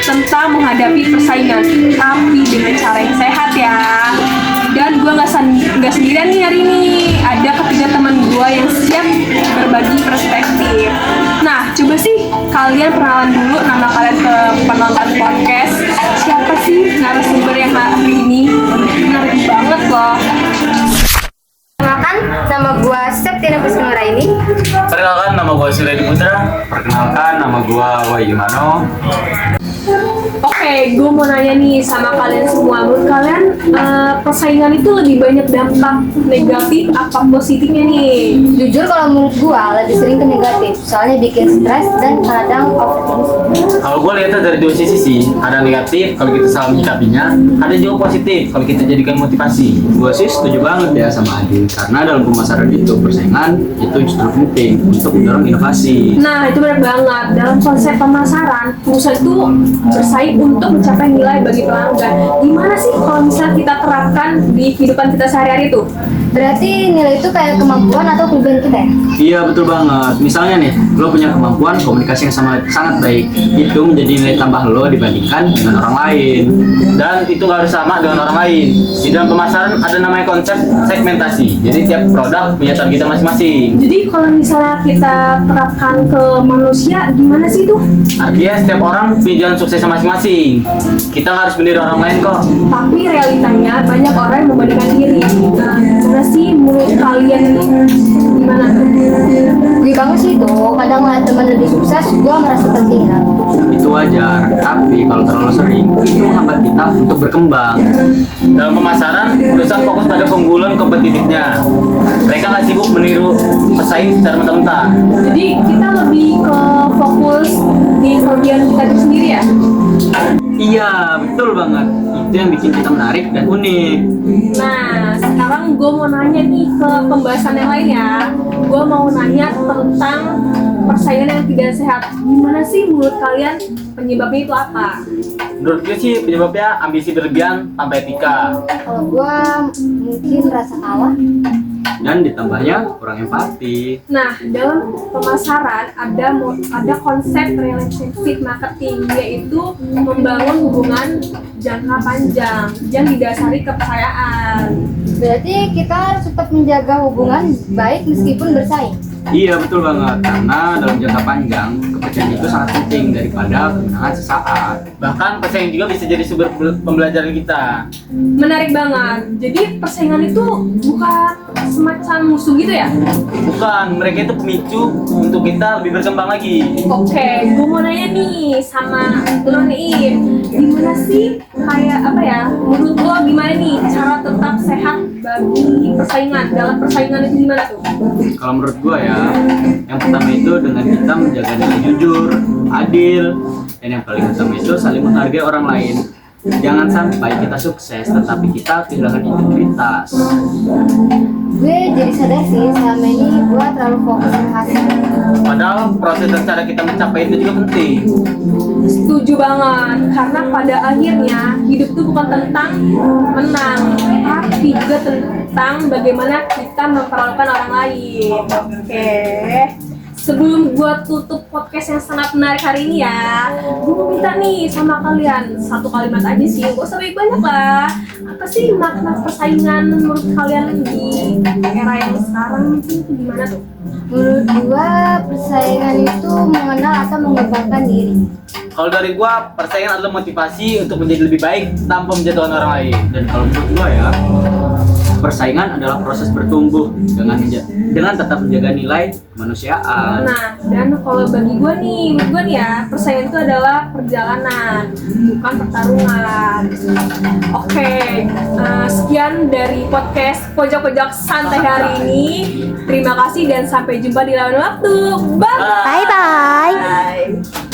tentang menghadapi persaingan, tapi dengan cara yang sehat ya. Dan gue nggak sendirian nih hari ini, ada ketiga teman gue yang siap berbagi perspektif. Nah, coba sih kalian perkenalan dulu nama kalian ke penonton podcast. Siapa sih narasumber yang hari ini? Menarik banget loh. Perkenalkan, nama gue Septiana Pusnura ini. Perkenalkan, nama gue Surya Putra. Perkenalkan, nama gue Wahyu Mano. Oke, gue mau nanya nih sama kalian semua. Menurut kalian persaingan itu lebih banyak dampak negatif apa positifnya nih? Jujur kalau menurut gue lebih sering ke negatif, soalnya bikin stres dan kadang overthinking. Kalau gue lihatnya dari dua sisi sih. Ada negatif kalau kita salah menyikapinya, ada juga positif kalau kita jadikan motivasi. Gue sih setuju banget ya sama Adi, karena dalam pemasaran itu persaingan itu justru penting untuk mendorong inovasi. Nah, itu benar banget. Dalam konsep pemasaran, perusahaan itu bersaing untuk mencapai nilai bagi pelanggan. Gimana sih kalau misalnya kita terapkan di kehidupan kita sehari-hari itu? Berarti nilai itu kayak kemampuan atau kelebihan kita ya? Iya betul banget. Misalnya nih, lo punya kemampuan komunikasi yang sangat baik, itu menjadi nilai tambah lo dibandingkan dengan orang lain. Dan itu nggak harus sama dengan orang lain. Di dalam pemasaran ada namanya konsep segmentasi. Jadi tiap produk punya targetnya masing-masing. Jadi kalau misalnya kita terapkan ke manusia, gimana sih itu? Artinya setiap orang punya jalan suksesnya masing-masing. Kita nggak harus meniru orang lain kok. Tapi realitanya banyak orang yang membandingkan diri. Nah, gimana sih menurut kalian ini? Gimana? Gue banget sih itu, kadang ngeliat teman lebih sukses, gue merasa tertinggal. Itu wajar, tapi kalau terlalu sering itu menghambat kita untuk berkembang. Dalam pemasaran, perusahaan fokus pada keunggulan kompetitifnya. Mereka nggak sibuk meniru pesaing secara mentah-mentah. Jadi kita lebih ke fokus di kelebihan kita itu sendiri ya? Iya, betul banget. Itu yang bikin kita menarik dan unik. Nah, sekarang gue mau nanya nih ke pembahasan yang lain ya. Gue mau nanya tentang persaingan yang tidak sehat. Gimana sih menurut kalian penyebabnya itu apa? Menurut gue sih penyebabnya ambisi berlebihan tanpa etika. Kalau gue mungkin rasa kalah. Dan ditambahnya kurang empati. Nah, dalam pemasaran ada konsep relationship marketing, yaitu membangun hubungan jangka panjang yang didasari kepercayaan. Berarti kita harus tetap menjaga hubungan baik meskipun bersaing. Iya betul banget, karena dalam jangka panjang kepercayaan itu sangat penting daripada kemenangan sesaat. Bahkan persaingan juga bisa jadi sumber pembelajaran kita. Menarik banget. Jadi persaingan itu bukan semacam musuh gitu ya? Bukan, mereka itu pemicu untuk kita lebih berkembang lagi. Oke, gue mau nanya nih sama lo nih, gimana sih kayak apa ya? Menurut lo gimana nih cara tetap sehat bagi persaingan? Dalam persaingan itu gimana tuh? Kalau menurut gua ya, yang pertama itu dengan kita menjaga nilai jujur, adil, dan yang paling utama itu saling menghargai orang lain. Jangan sampai kita sukses tetapi kita kehilangan integritas. Gue jadi sadar sih selama ini gue terlalu fokus ke hasil. Padahal proses dan cara kita mencapai itu juga penting. Setuju banget, karena pada akhirnya hidup itu bukan tentang menang, tapi juga tentang bagaimana kita memperlakukan orang lain. Oke. Sebelum gua tutup podcast yang sangat menarik hari ini ya, gua mau minta nih sama kalian satu kalimat aja sih, gak usah banyak lah. Apa sih makna persaingan menurut kalian di era yang sekarang itu gimana tuh? Menurut gue persaingan itu mengenal atau mengembangkan diri. Kalau dari gua, persaingan adalah motivasi untuk menjadi lebih baik tanpa menjatuhkan orang lain. Dan kalau menurut gua ya, persaingan adalah proses bertumbuh dengan tetap menjaga nilai kemanusiaan. Nah, dan kalau bagi gue nih, menurut gue nih ya, persaingan itu adalah perjalanan, bukan pertarungan. Oke, sekian dari podcast Pojok-Pojok Santai hari ini. Terima kasih dan sampai jumpa di lain waktu. Bye! Bye-bye! Bye.